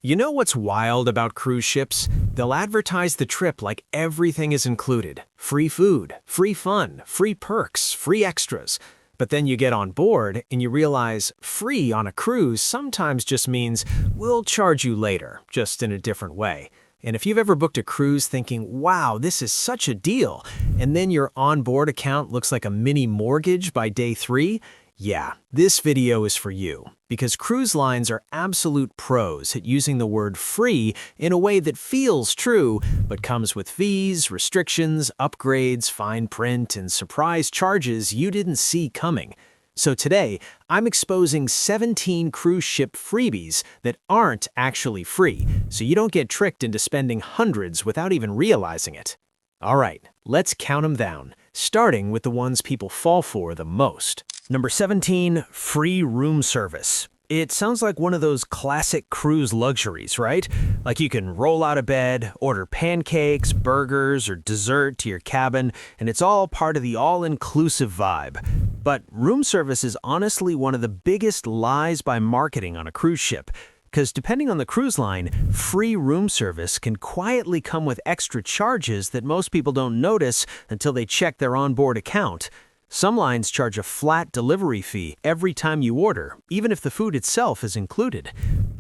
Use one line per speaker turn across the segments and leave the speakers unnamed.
You know what's wild about cruise ships? They'll advertise the trip like everything is included. Free food, free fun, free perks, free extras. But then you get on board and you realize free on a cruise sometimes just means we'll charge you later, just in a different way. And if you've ever booked a cruise thinking, wow, this is such a deal, and then your onboard account looks like a mini mortgage by day 3, yeah, this video is for you, because cruise lines are absolute pros at using the word free in a way that feels true, but comes with fees, restrictions, upgrades, fine print, and surprise charges you didn't see coming. So today, I'm exposing 17 cruise ship freebies that aren't actually free, so you don't get tricked into spending hundreds without even realizing it. All right, let's count them down, starting with the ones people fall for the most. Number 17, free room service. It sounds like one of those classic cruise luxuries, right? Like you can roll out of bed, order pancakes, burgers, or dessert to your cabin, and it's all part of the all-inclusive vibe. But room service is honestly one of the biggest lies by marketing on a cruise ship. Because depending on the cruise line, free room service can quietly come with extra charges that most people don't notice until they check their onboard account. Some lines charge a flat delivery fee every time you order, even if the food itself is included.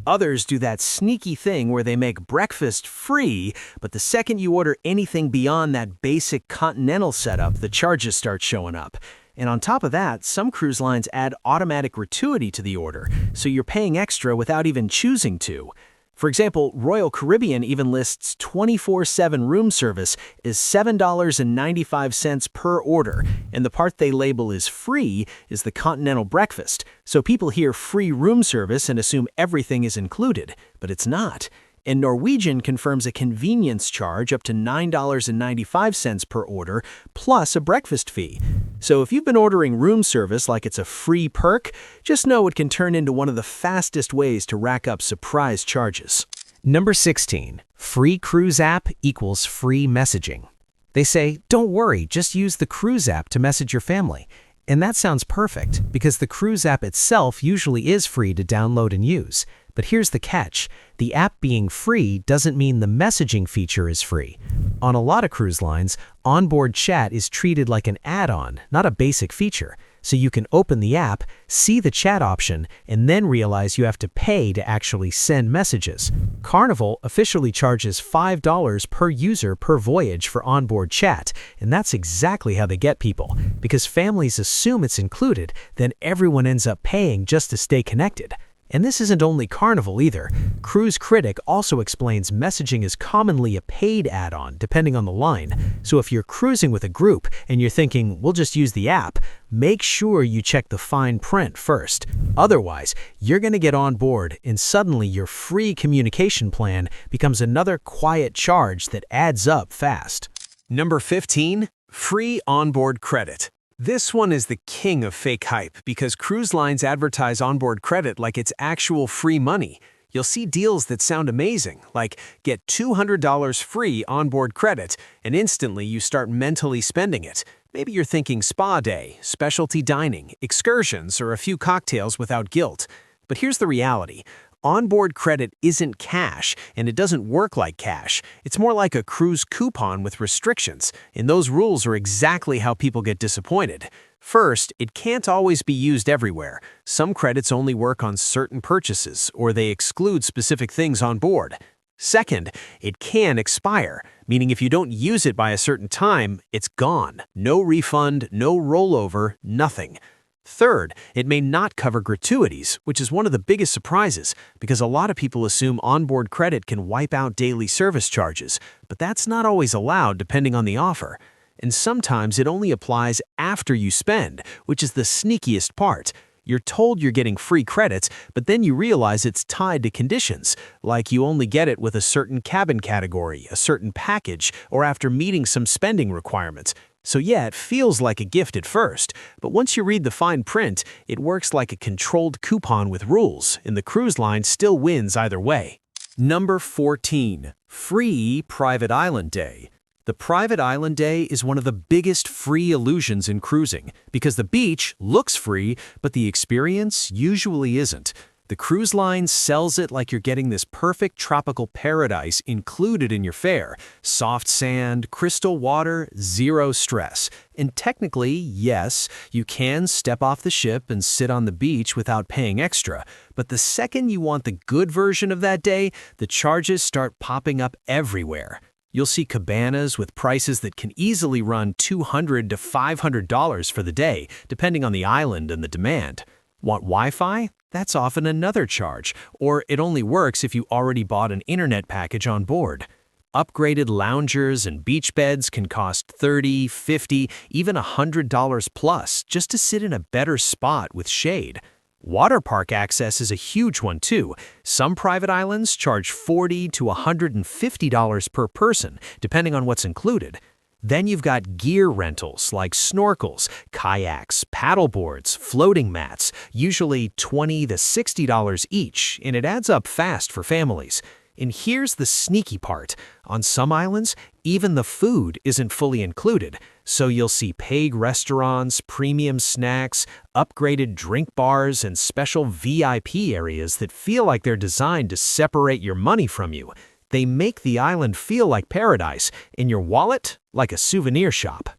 Others do that sneaky thing where they make breakfast free, but the second you order anything beyond that basic continental setup, the charges start showing up. And on top of that, some cruise lines add automatic gratuity to the order, so you're paying extra without even choosing to. For example, Royal Caribbean even lists 24/7 room service is $7.95 per order, and the part they label as free is the continental breakfast. So people hear free room service and assume everything is included, but it's not. And Norwegian confirms a convenience charge up to $9.95 per order, plus a breakfast fee. So if you've been ordering room service like it's a free perk, just know it can turn into one of the fastest ways to rack up surprise charges. Number 16, free cruise app equals free messaging. They say, don't worry, just use the cruise app to message your family. And that sounds perfect, because the cruise app itself usually is free to download and use. But here's the catch. The app being free doesn't mean the messaging feature is free. On a lot of cruise lines, onboard chat is treated like an add-on, not a basic feature. So you can open the app, see the chat option, and then realize you have to pay to actually send messages. Carnival officially charges $5 per user per voyage for onboard chat, and that's exactly how they get people. Because families assume it's included, then everyone ends up paying just to stay connected. And this isn't only Carnival either. Cruise Critic also explains messaging is commonly a paid add-on depending on the line. So if you're cruising with a group and you're thinking, we'll just use the app, make sure you check the fine print first. Otherwise, you're going to get on board and suddenly your free communication plan becomes another quiet charge that adds up fast. Number 15, free onboard credit. This one is the king of fake hype because cruise lines advertise onboard credit like it's actual free money. You'll see deals that sound amazing, like get $200 free onboard credit, and instantly you start mentally spending it. Maybe you're thinking spa day, specialty dining, excursions, or a few cocktails without guilt. But here's the reality. Onboard credit isn't cash, and it doesn't work like cash. It's more like a cruise coupon with restrictions, and those rules are exactly how people get disappointed. First, it can't always be used everywhere. Some credits only work on certain purchases, or they exclude specific things on board. Second, it can expire, meaning if you don't use it by a certain time, it's gone. No refund, no rollover, nothing. Third, it may not cover gratuities, which is one of the biggest surprises because a lot of people assume onboard credit can wipe out daily service charges, but that's not always allowed depending on the offer. And sometimes it only applies after you spend, which is the sneakiest part. You're told you're getting free credits, but then you realize it's tied to conditions, like you only get it with a certain cabin category, a certain package, or after meeting some spending requirements. So yeah, it feels like a gift at first, but once you read the fine print, it works like a controlled coupon with rules, and the cruise line still wins either way. Number 14, free private island day. The private island day is one of the biggest free illusions in cruising because the beach looks free, but the experience usually isn't. The cruise line sells it like you're getting this perfect tropical paradise included in your fare. Soft sand, crystal water, zero stress. And technically, yes, you can step off the ship and sit on the beach without paying extra. But the second you want the good version of that day, the charges start popping up everywhere. You'll see cabanas with prices that can easily run $200 to $500 for the day, depending on the island and the demand. Want Wi-Fi? That's often another charge, or it only works if you already bought an internet package on board. Upgraded loungers and beach beds can cost $30, $50, even $100 plus just to sit in a better spot with shade. Water park access is a huge one too. Some private islands charge $40 to $150 per person, depending on what's included. Then you've got gear rentals like snorkels, kayaks, paddleboards, floating mats, usually $20 to $60 each, and it adds up fast for families. And here's the sneaky part. On some islands, even the food isn't fully included, so you'll see paid restaurants, premium snacks, upgraded drink bars, and special VIP areas that feel like they're designed to separate your money from you. They make the island feel like paradise, and your wallet like a souvenir shop.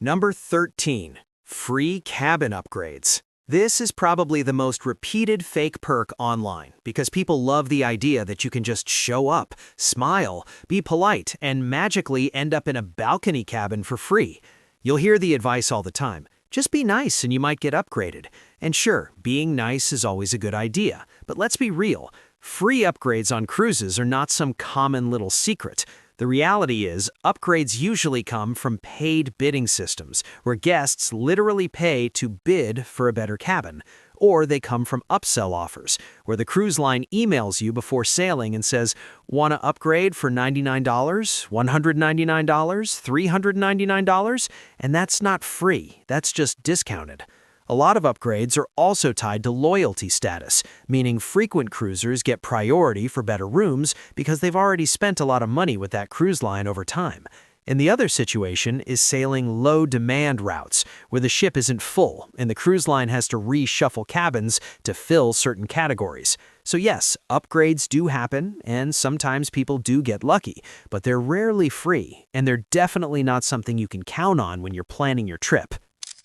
Number 13. Free cabin upgrades. This is probably the most repeated fake perk online because people love the idea that you can just show up, smile, be polite, and magically end up in a balcony cabin for free. You'll hear the advice all the time. Just be nice and you might get upgraded. And sure, being nice is always a good idea, but let's be real. Free upgrades on cruises are not some common little secret. The reality is, upgrades usually come from paid bidding systems, where guests literally pay to bid for a better cabin. Or they come from upsell offers, where the cruise line emails you before sailing and says, "Want to upgrade for $99, $199, $399? And that's not free, that's just discounted. A lot of upgrades are also tied to loyalty status, meaning frequent cruisers get priority for better rooms because they've already spent a lot of money with that cruise line over time. And the other situation is sailing low-demand routes, where the ship isn't full and the cruise line has to reshuffle cabins to fill certain categories. So yes, upgrades do happen, and sometimes people do get lucky, but they're rarely free, and they're definitely not something you can count on when you're planning your trip.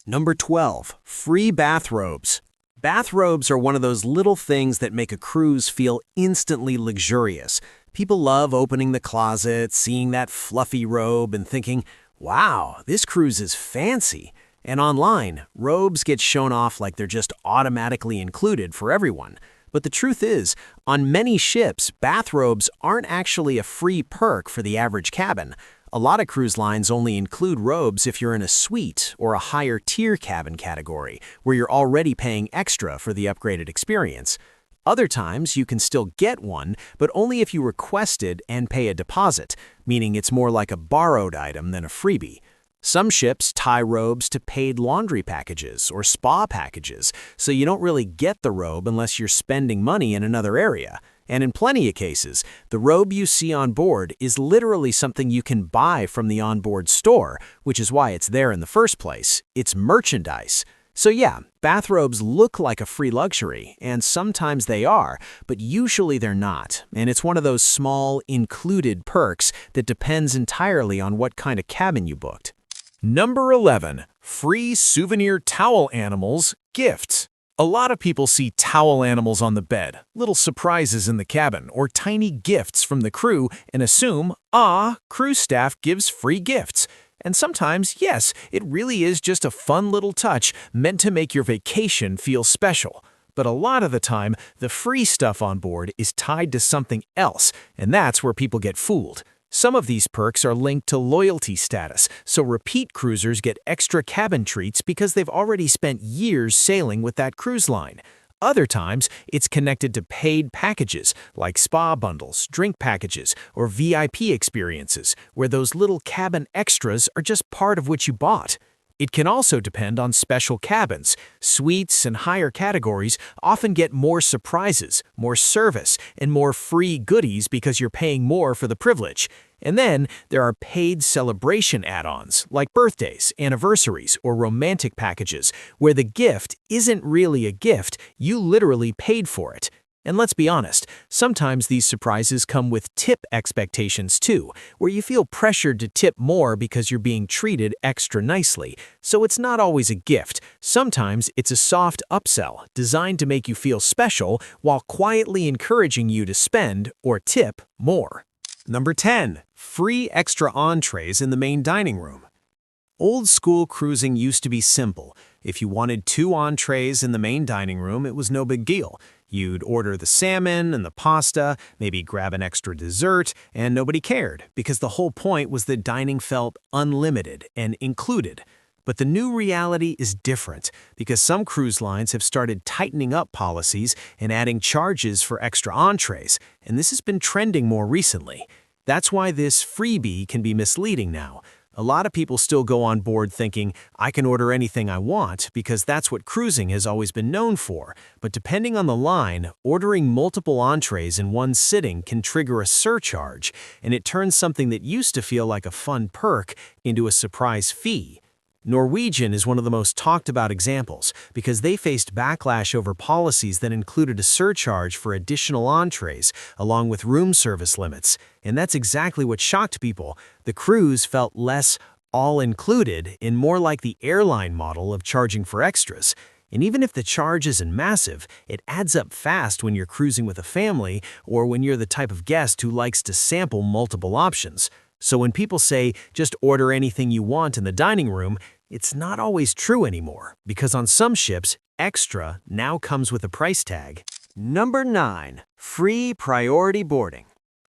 Number 12. Free bathrobes. Bathrobes are one of those little things that make a cruise feel instantly luxurious. People love opening the closet, seeing that fluffy robe, and thinking, wow, this cruise is fancy. And online, robes get shown off like they're just automatically included for everyone. But the truth is, on many ships, bathrobes aren't actually a free perk for the average cabin. A lot of cruise lines only include robes if you're in a suite or a higher tier cabin category, where you're already paying extra for the upgraded experience. Other times, you can still get one, but only if you request it and pay a deposit, meaning it's more like a borrowed item than a freebie. Some ships tie robes to paid laundry packages or spa packages, so you don't really get the robe unless you're spending money in another area. And in plenty of cases, the robe you see on board is literally something you can buy from the onboard store, which is why it's there in the first place. It's merchandise. So yeah, bathrobes look like a free luxury, and sometimes they are, but usually they're not. And it's one of those small, included perks that depends entirely on what kind of cabin you booked. Number 11. Free souvenir towel animals gifts. A lot of people see towel animals on the bed, little surprises in the cabin, or tiny gifts from the crew and assume, cruise staff gives free gifts. And sometimes, yes, it really is just a fun little touch meant to make your vacation feel special. But a lot of the time, the free stuff on board is tied to something else, and that's where people get fooled. Some of these perks are linked to loyalty status, so repeat cruisers get extra cabin treats because they've already spent years sailing with that cruise line. Other times, it's connected to paid packages like spa bundles, drink packages, or VIP experiences, where those little cabin extras are just part of what you bought. It can also depend on special cabins. Suites and higher categories often get more surprises, more service, and more free goodies because you're paying more for the privilege. And then there are paid celebration add-ons like birthdays, anniversaries, or romantic packages, where the gift isn't really a gift, you literally paid for it. And let's be honest, sometimes these surprises come with tip expectations too, where you feel pressured to tip more because you're being treated extra nicely. So it's not always a gift. Sometimes it's a soft upsell designed to make you feel special while quietly encouraging you to spend or tip more. Number 10. Free extra entrees in the main dining room. Old school cruising used to be simple. If you wanted 2 entrees in the main dining room, it was no big deal. You'd order the salmon and the pasta, maybe grab an extra dessert, and nobody cared, because the whole point was that dining felt unlimited and included. But the new reality is different, because some cruise lines have started tightening up policies and adding charges for extra entrees, and this has been trending more recently. That's why this freebie can be misleading now. A lot of people still go on board thinking, I can order anything I want because that's what cruising has always been known for. But depending on the line, ordering multiple entrees in one sitting can trigger a surcharge, and it turns something that used to feel like a fun perk into a surprise fee. Norwegian is one of the most talked about examples because they faced backlash over policies that included a surcharge for additional entrees along with room service limits. And that's exactly what shocked people. The cruise felt less all-included and more like the airline model of charging for extras. And even if the charge isn't massive, it adds up fast when you're cruising with a family or when you're the type of guest who likes to sample multiple options. So when people say, just order anything you want in the dining room, it's not always true anymore, because on some ships, extra now comes with a price tag. Number 9. Free priority boarding.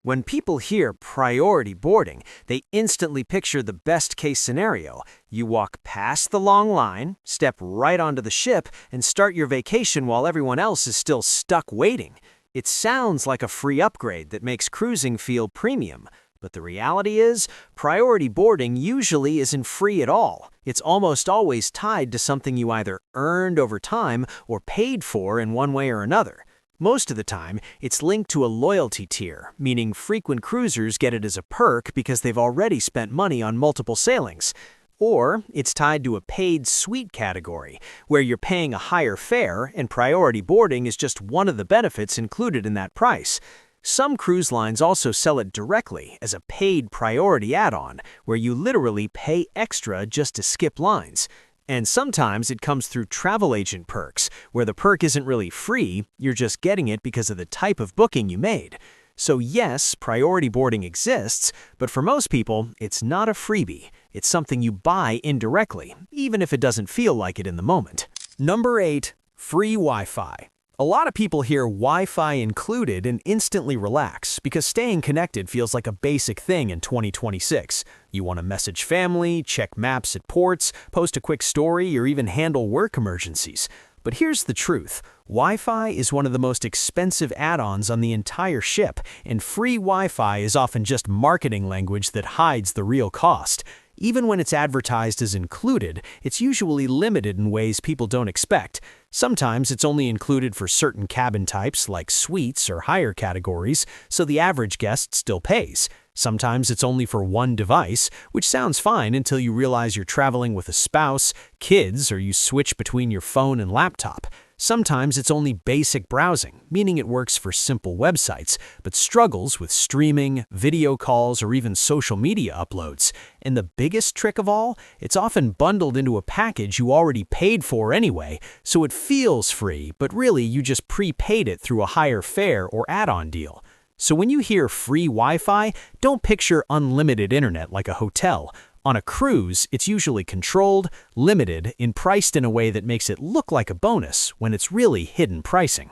When people hear priority boarding, they instantly picture the best-case scenario. You walk past the long line, step right onto the ship, and start your vacation while everyone else is still stuck waiting. It sounds like a free upgrade that makes cruising feel premium. But the reality is, priority boarding usually isn't free at all. It's almost always tied to something you either earned over time or paid for in one way or another. Most of the time, it's linked to a loyalty tier, meaning frequent cruisers get it as a perk because they've already spent money on multiple sailings. Or it's tied to a paid suite category, where you're paying a higher fare and priority boarding is just one of the benefits included in that price. Some cruise lines also sell it directly as a paid priority add-on, where you literally pay extra just to skip lines. And sometimes it comes through travel agent perks, where the perk isn't really free, you're just getting it because of the type of booking you made. So yes, priority boarding exists, but for most people, it's not a freebie. It's something you buy indirectly, even if it doesn't feel like it in the moment. Number 8. Free Wi-Fi. A lot of people hear Wi-Fi included and instantly relax because staying connected feels like a basic thing in 2026. You want to message family, check maps at ports, post a quick story, or even handle work emergencies. But here's the truth. Wi-Fi is one of the most expensive add-ons on the entire ship, and free Wi-Fi is often just marketing language that hides the real cost. Even when it's advertised as included, it's usually limited in ways people don't expect. Sometimes it's only included for certain cabin types like suites or higher categories, so the average guest still pays. Sometimes it's only for one device, which sounds fine until you realize you're traveling with a spouse, kids, or you switch between your phone and laptop. Sometimes it's only basic browsing, meaning it works for simple websites, but struggles with streaming, video calls, or even social media uploads. And the biggest trick of all, it's often bundled into a package you already paid for anyway, so it feels free, but really you just prepaid it through a higher fare or add-on deal. So when you hear free Wi-Fi, don't picture unlimited internet like a hotel. On a cruise, it's usually controlled, limited, and priced in a way that makes it look like a bonus when it's really hidden pricing.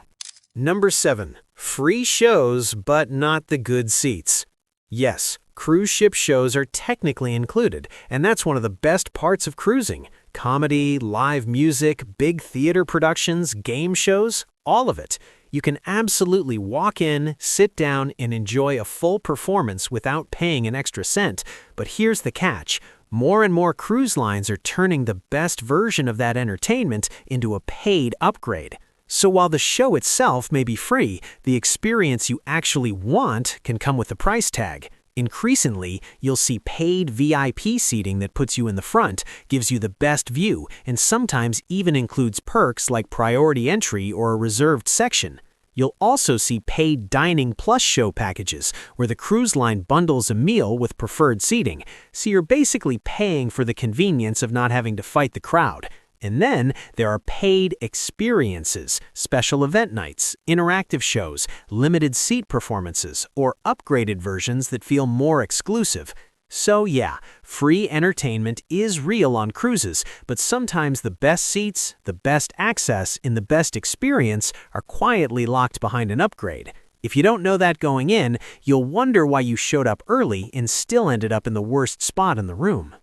Number 7. Free shows, but not the good seats. Yes, cruise ship shows are technically included, and that's one of the best parts of cruising. Comedy, live music, big theater productions, game shows, all of it. You can absolutely walk in, sit down, and enjoy a full performance without paying an extra cent. But here's the catch. More and more cruise lines are turning the best version of that entertainment into a paid upgrade. So while the show itself may be free, the experience you actually want can come with a price tag. Increasingly, you'll see paid VIP seating that puts you in the front, gives you the best view, and sometimes even includes perks like priority entry or a reserved section. You'll also see paid dining plus show packages, where the cruise line bundles a meal with preferred seating, so you're basically paying for the convenience of not having to fight the crowd. And then there are paid experiences, special event nights, interactive shows, limited seat performances, or upgraded versions that feel more exclusive. So yeah, free entertainment is real on cruises, but sometimes the best seats, the best access, and the best experience are quietly locked behind an upgrade. If you don't know that going in, you'll wonder why you showed up early and still ended up in the worst spot in the room.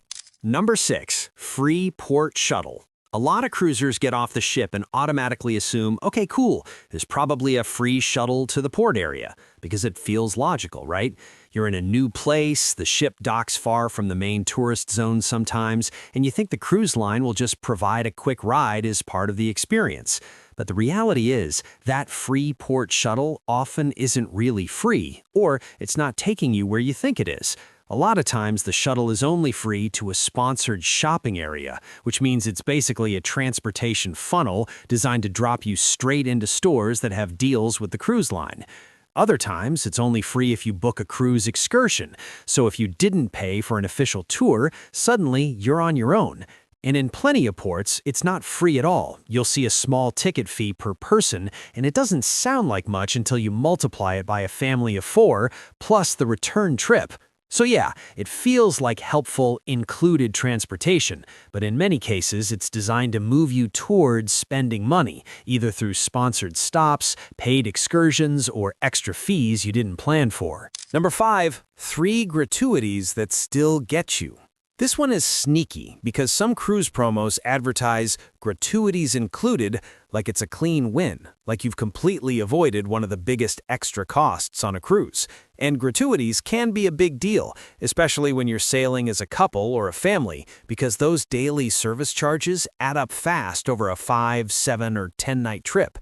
Number 6. Free port shuttle. A lot of cruisers get off the ship and automatically assume, okay, cool, there's probably a free shuttle to the port area, because it feels logical, right? You're in a new place, the ship docks far from the main tourist zone sometimes, and you think the cruise line will just provide a quick ride as part of the experience. But the reality is that free port shuttle often isn't really free, or it's not taking you where you think it is. A lot of times, the shuttle is only free to a sponsored shopping area, which means it's basically a transportation funnel designed to drop you straight into stores that have deals with the cruise line. Other times, it's only free if you book a cruise excursion, so if you didn't pay for an official tour, suddenly you're on your own. And in plenty of ports, it's not free at all. You'll see a small ticket fee per person, and it doesn't sound like much until you multiply it by a family of 4, plus the return trip. So yeah, it feels like helpful, included transportation, but in many cases it's designed to move you towards spending money, either through sponsored stops, paid excursions, or extra fees you didn't plan for. Number 5. 3 gratuities that still get you. This one is sneaky because some cruise promos advertise gratuities included like it's a clean win, like you've completely avoided one of the biggest extra costs on a cruise. And gratuities can be a big deal, especially when you're sailing as a couple or a family, because those daily service charges add up fast over a 5, 7, or 10-night trip.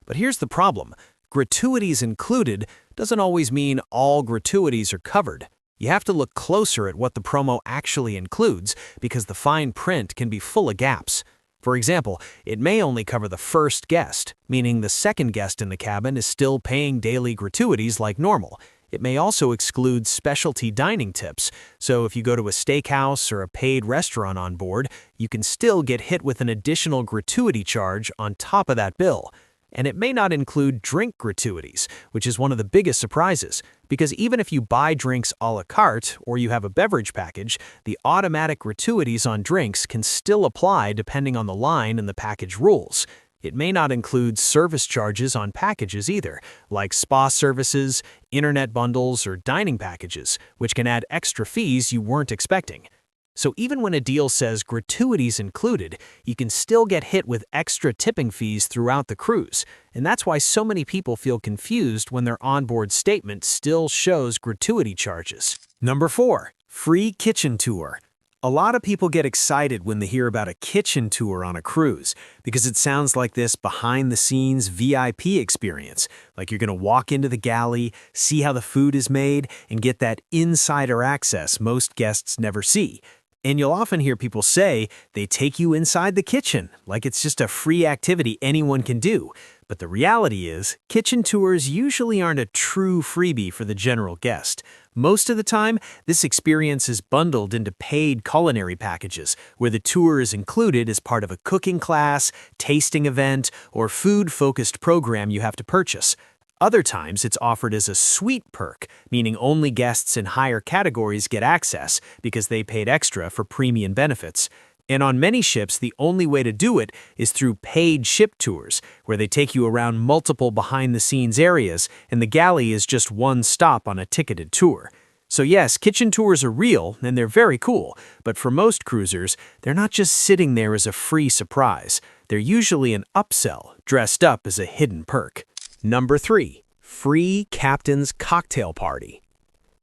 But here's the problem. Gratuities included doesn't always mean all gratuities are covered. You have to look closer at what the promo actually includes because the fine print can be full of gaps. For example, it may only cover the first guest, meaning the second guest in the cabin is still paying daily gratuities like normal. It may also exclude specialty dining tips, so if you go to a steakhouse or a paid restaurant on board, you can still get hit with an additional gratuity charge on top of that bill. And it may not include drink gratuities, which is one of the biggest surprises, because even if you buy drinks a la carte or you have a beverage package, the automatic gratuities on drinks can still apply depending on the line and the package rules. It may not include service charges on packages either, like spa services, internet bundles, or dining packages, which can add extra fees you weren't expecting. So even when a deal says gratuities included, you can still get hit with extra tipping fees throughout the cruise, and that's why so many people feel confused when their onboard statement still shows gratuity charges. Number 4. Free kitchen tour. A lot of people get excited when they hear about a kitchen tour on a cruise because it sounds like this behind-the-scenes VIP experience, like you're going to walk into the galley, see how the food is made, and get that insider access most guests never see. And you'll often hear people say they take you inside the kitchen, like it's just a free activity anyone can do. But the reality is, kitchen tours usually aren't a true freebie for the general guest. Most of the time, this experience is bundled into paid culinary packages, where the tour is included as part of a cooking class, tasting event, or food-focused program you have to purchase. Other times, it's offered as a suite perk, meaning only guests in higher categories get access because they paid extra for premium benefits. And on many ships, the only way to do it is through paid ship tours, where they take you around multiple behind-the-scenes areas, and the galley is just one stop on a ticketed tour. So yes, kitchen tours are real, and they're very cool, but for most cruisers, they're not just sitting there as a free surprise. They're usually an upsell, dressed up as a hidden perk. Number 3. Free Captain's Cocktail Party.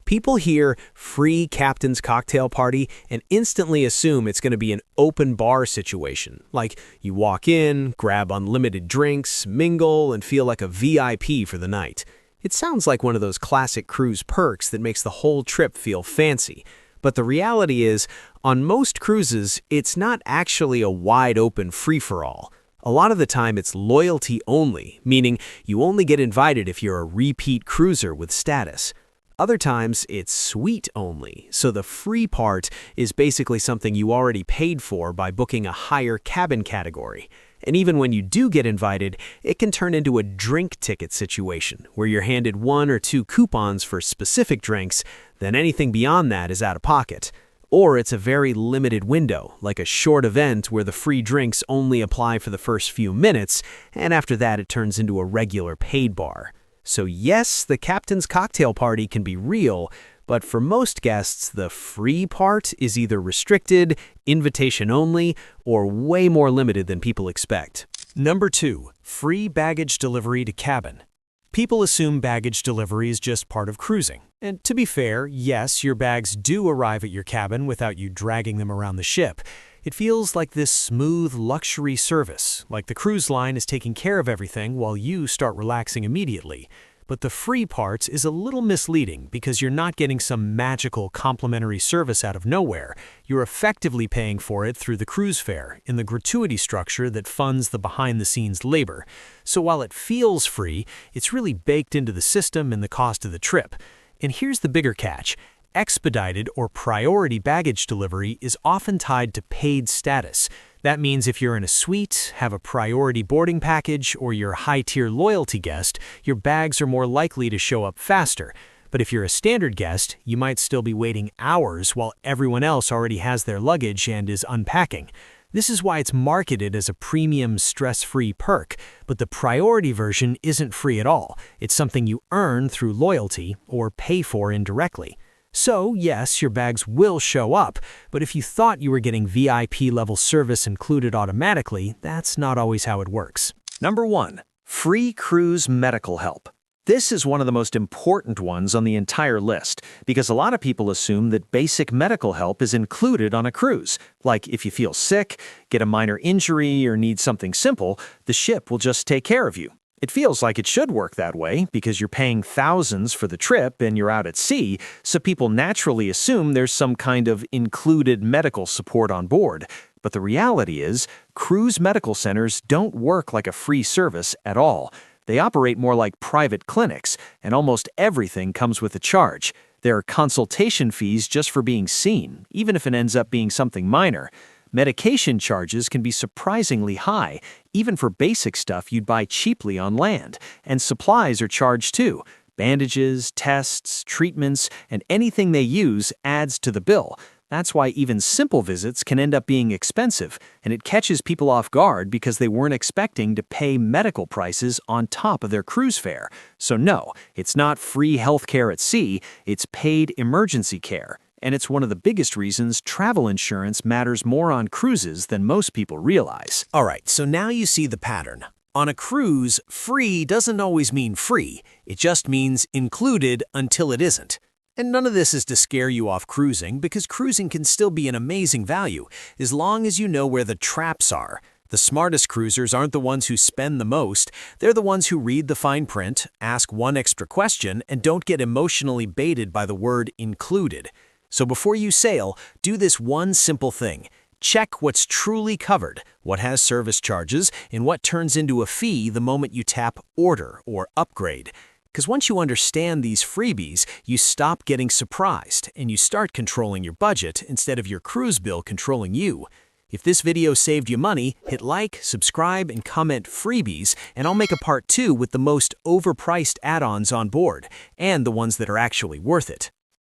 People hear free Captain's Cocktail Party and instantly assume it's going to be an open bar situation, like you walk in, grab unlimited drinks, mingle, and feel like a VIP for the night. It sounds like one of those classic cruise perks that makes the whole trip feel fancy. But the reality is, on most cruises, it's not actually a wide-open free-for-all.
A lot of the time it's loyalty only, meaning you only get invited if you're a repeat cruiser with status. Other times it's suite only, so the free part is basically something you already paid for by booking a higher cabin category. And even when you do get invited, it can turn into a drink ticket situation, where you're handed 1 or 2 coupons for specific drinks, then anything beyond that is out of pocket. Or it's a very limited window, like a short event where the free drinks only apply for the first few minutes, and after that it turns into a regular paid bar. So yes, the captain's cocktail party can be real, but for most guests, the free part is either restricted, invitation only, or way more limited than people expect.
Number 2. Free baggage delivery to cabin. People assume baggage delivery is just part of cruising. And to be fair, yes, your bags do arrive at your cabin without you dragging them around the ship. It feels like this smooth luxury service, like the cruise line is taking care of everything while you start relaxing immediately. But the free part is a little misleading because you're not getting some magical complimentary service out of nowhere. You're effectively paying for it through the cruise fare in the gratuity structure that funds the behind-the-scenes labor. So while it feels free, it's really baked into the system and the cost of the trip. And here's the bigger catch. Expedited or priority baggage delivery is often tied to paid status. That means if you're in a suite, have a priority boarding package, or you're a high-tier loyalty guest, your bags are more likely to show up faster. But if you're a standard guest, you might still be waiting hours while everyone else already has their luggage and is unpacking. This is why it's marketed as a premium stress-free perk, but the priority version isn't free at all. It's something you earn through loyalty or pay for indirectly. So, yes, your bags will show up, but if you thought you were getting VIP-level service included automatically, that's not always how it works.
Number 1. Free cruise medical help. This is one of the most important ones on the entire list, because a lot of people assume that basic medical help is included on a cruise. Like if you feel sick, get a minor injury, or need something simple, the ship will just take care of you. It feels like it should work that way because you're paying thousands for the trip and you're out at sea, so people naturally assume there's some kind of included medical support on board. But the reality is, cruise medical centers don't work like a free service at all. They operate more like private clinics, and almost everything comes with a charge. There are consultation fees just for being seen, even if it ends up being something minor. Medication charges can be surprisingly high, even for basic stuff you'd buy cheaply on land. And supplies are charged too. Bandages, tests, treatments, and anything they use adds to the bill. That's why even simple visits can end up being expensive, and it catches people off guard because they weren't expecting to pay medical prices on top of their cruise fare. So no, it's not free healthcare at sea, it's paid emergency care. And it's one of the biggest reasons travel insurance matters more on cruises than most people realize.
All right, so now you see the pattern. On a cruise, free doesn't always mean free. It just means included until it isn't. And none of this is to scare you off cruising, because cruising can still be an amazing value, as long as you know where the traps are. The smartest cruisers aren't the ones who spend the most, they're the ones who read the fine print, ask one extra question, and don't get emotionally baited by the word included. So before you sail, do this one simple thing. Check what's truly covered, what has service charges, and what turns into a fee the moment you tap Order or Upgrade. Because once you understand these freebies, you stop getting surprised and you start controlling your budget instead of your cruise bill controlling you. If this video saved you money, hit like, subscribe, and comment freebies, and I'll make a part 2 with the most overpriced add-ons on board, and the ones that are actually worth it.